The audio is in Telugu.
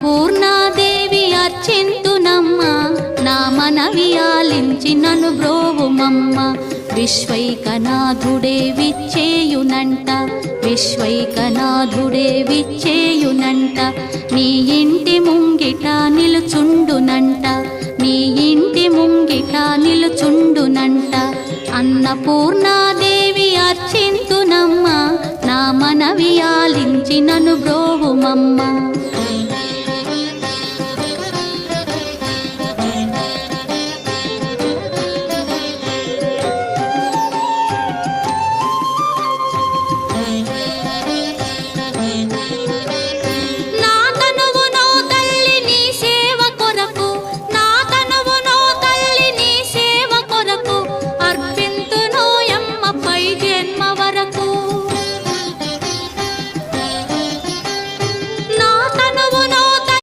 పూర్ణాదేవి అర్చింతునమ్మ నా మనవి ఆలించి నన్ను బ్రోవుమమ్మ విశ్వైకనాథుడే విచ్చేయునంట విశ్వైకనాథుడే విచ్చేయునంట నీ ఇంటి ముంగిట నిలుచుండునంట నీ ఇంటి ముంగిట నిలుచుండునంట అన్నపూర్ణాదేవి అర్చింతునమ్మ నా మనవి ఆలించి నన్ను బ్రోవుమమ్మ